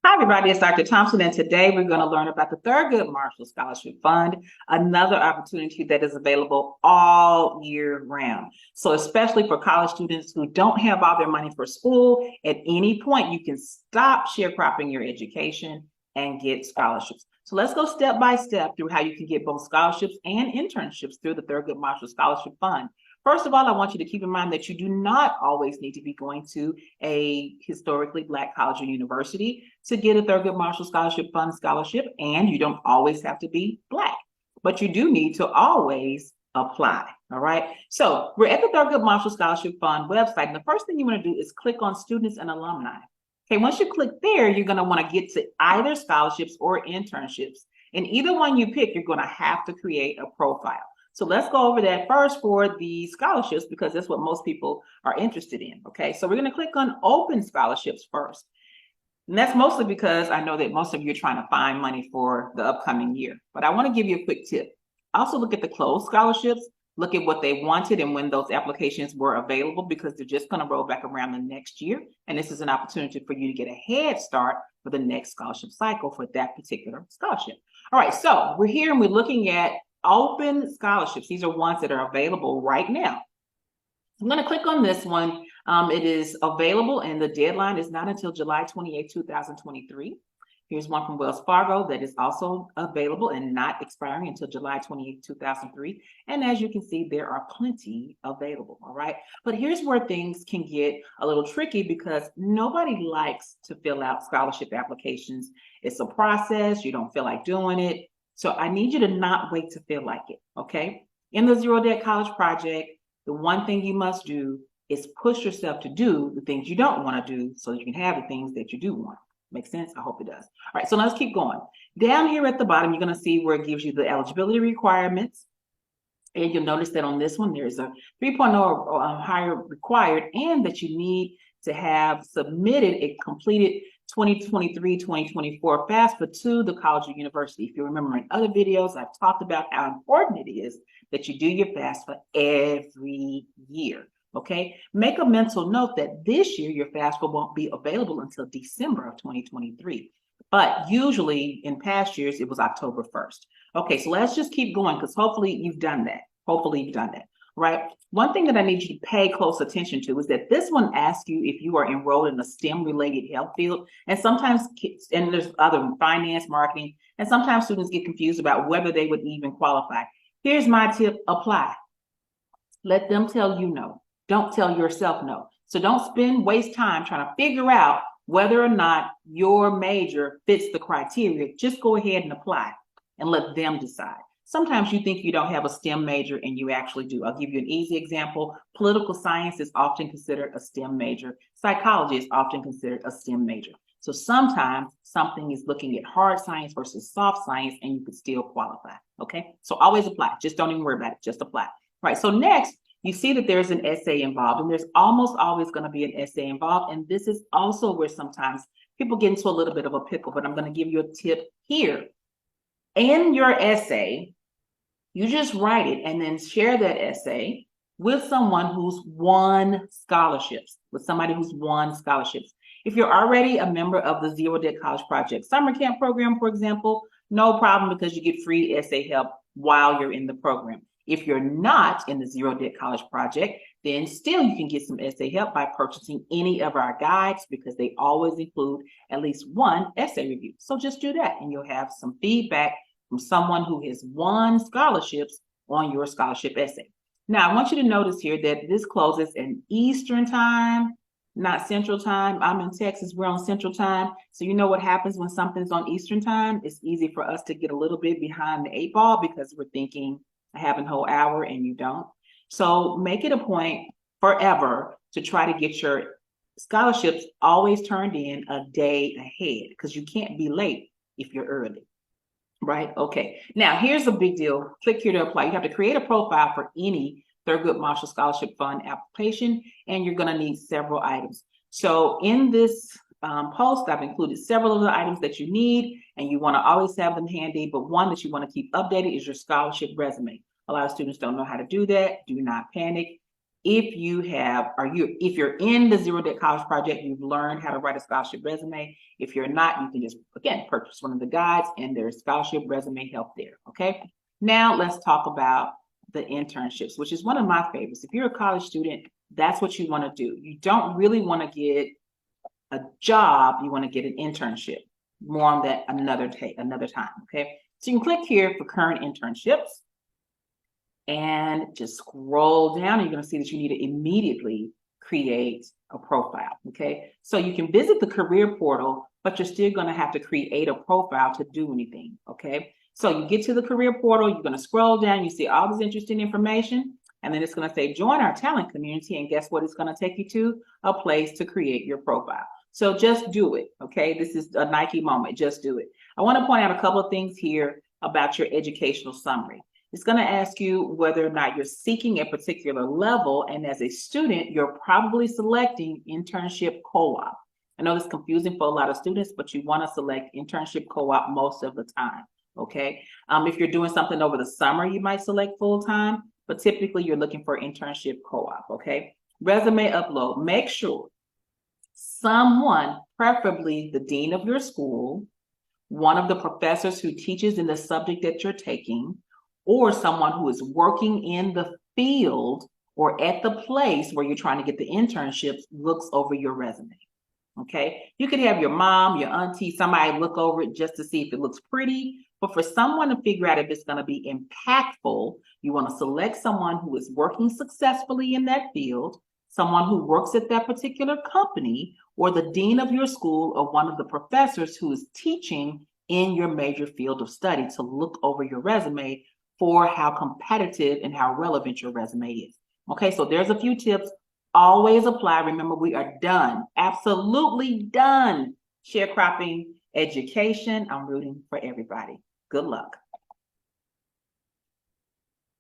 Hi, everybody. It's Dr. Thompson, and today we're going to learn about the Thurgood Marshall Scholarship Fund, another opportunity that is available all year round. So, especially for college students who don't have all their money for school, at any point you can stop sharecropping your education and get scholarships. So, let's go step by step through how you can get both scholarships and internships through the Thurgood Marshall Scholarship Fund. First of all, I want you to keep in mind that you do not always need to be going to a historically Black college or university to get a Thurgood Marshall Scholarship Fund scholarship, and you don't always have to be Black, but you do need to always apply, all right? So we're at the Thurgood Marshall Scholarship Fund website, and the first thing you want to do is click on Students and Alumni. Okay, once you click there, you're going to want to get to either scholarships or internships, and either one you pick, you're going to have to create a profile. So let's go over that first for the scholarships because that's what most people are interested in, okay? So we're gonna click on open scholarships first. And that's mostly because I know that most of you are trying to find money for the upcoming year, but I wanna give you a quick tip. Also look at the closed scholarships, look at what they wanted and when those applications were available because they're just gonna roll back around the next year. And this is an opportunity for you to get a head start for the next scholarship cycle for that particular scholarship. All right, so we're here and we're looking at open scholarships. These are ones that are available right now. I'm going to click on this one. It is available and the deadline is not until July 28, 2023. Here's one from Wells Fargo that is also available and not expiring until July 28, 2003. And as you can see, there are plenty available, all right? But here's where things can get a little tricky because nobody likes to fill out scholarship applications. It's a process. You don't feel like doing it. So I need you to not wait to feel like it, okay? In the Zero Debt College Project, the one thing you must do is push yourself to do the things you don't want to do so that you can have the things that you do want. Make sense? I hope it does. All right, so let's keep going. Down here at the bottom, you're going to see where it gives you the eligibility requirements. And you'll notice that on this one, there's a 3.0 or higher required and that you need to have submitted a completed 2023-2024 FAFSA to the college or university. If you remember in other videos, I've talked about how important it is that you do your FAFSA every year, okay? Make a mental note that this year your FAFSA won't be available until December of 2023. But usually in past years, it was October 1st. Okay, so let's just keep going because hopefully you've done that. Hopefully you've done that, right? One thing that I need you to pay close attention to is that this one asks you if you are enrolled in a STEM-related health field. And sometimes kids, and there's other finance, marketing, and sometimes students get confused about whether they would even qualify. Here's my tip, apply. Let them tell you no. Don't tell yourself no. So don't waste time trying to figure out whether or not your major fits the criteria. Just go ahead and apply and let them decide. Sometimes you think you don't have a STEM major and you actually do. I'll give you an easy example. Political science is often considered a STEM major. Psychology is often considered a STEM major. So sometimes something is looking at hard science versus soft science and you could still qualify, okay? So always apply, just don't even worry about it, just apply. All right, so next, you see that there's an essay involved and there's almost always gonna be an essay involved. And this is also where sometimes people get into a little bit of a pickle, but I'm gonna give you a tip here. In your essay, you just write it and then share that essay with someone who's won scholarships, with somebody who's won scholarships. If you're already a member of the Zero Debt College Project Summer Camp Program, for example, no problem because you get free essay help while you're in the program. If you're not in the Zero Debt College Project, then still you can get some essay help by purchasing any of our guides because they always include at least one essay review. So just do that and you'll have some feedback from someone who has won scholarships on your scholarship essay. Now, I want you to notice here that this closes in Eastern time, not Central time. I'm in Texas, we're on Central time. So you know what happens when something's on Eastern time? It's easy for us to get a little bit behind the 8 ball because we're thinking I have a whole hour and you don't. So make it a point forever to try to get your scholarships always turned in a day ahead because you can't be late if you're early. Right? Okay. Now, here's a big deal. Click here to apply. You have to create a profile for any Thurgood Marshall Scholarship Fund application, and you're going to need several items. So in this post, I've included several of the items that you need, and you want to always have them handy, but one that you want to keep updated is your scholarship resume. A lot of students don't know how to do that. Do not panic. if you're in the Zero Debt College Project, you've learned how to write a scholarship resume. If you're not, you can just, again, purchase one of the guides and there's scholarship resume help there, okay? Now let's talk about the internships, which is one of my favorites. If you're a college student, that's what you want to do. You don't really want to get a job, you want to get an internship. More on that another time, okay? So you can click here for current internships and just scroll down, and you're going to see that you need to immediately create a profile, okay? So you can visit the career portal, but you're still going to have to create a profile to do anything, okay? So you get to the career portal, you're going to scroll down, you see all this interesting information, and then it's going to say join our talent community, and guess what it's going to take you to? A place to create your profile. So just do it, okay? This is a Nike moment, just do it. I want to point out a couple of things here about your educational summary. It's going to ask you whether or not you're seeking a particular level, and as a student, you're probably selecting internship co-op. I know this is confusing for a lot of students, but you want to select internship co-op most of the time, okay? If you're doing something over the summer, you might select full-time, but typically you're looking for internship co-op, okay? Resume upload, make sure someone, preferably the dean of your school, one of the professors who teaches in the subject that you're taking, or someone who is working in the field or at the place where you're trying to get the internships looks over your resume, okay? You could have your mom, your auntie, somebody look over it just to see if it looks pretty, but for someone to figure out if it's going to be impactful, you want to select someone who is working successfully in that field, someone who works at that particular company, or the dean of your school, or one of the professors who is teaching in your major field of study to look over your resume for how competitive and how relevant your resume is. Okay, so there's a few tips. Always apply. Remember, we are done, absolutely done sharecropping education. I'm rooting for everybody. Good luck.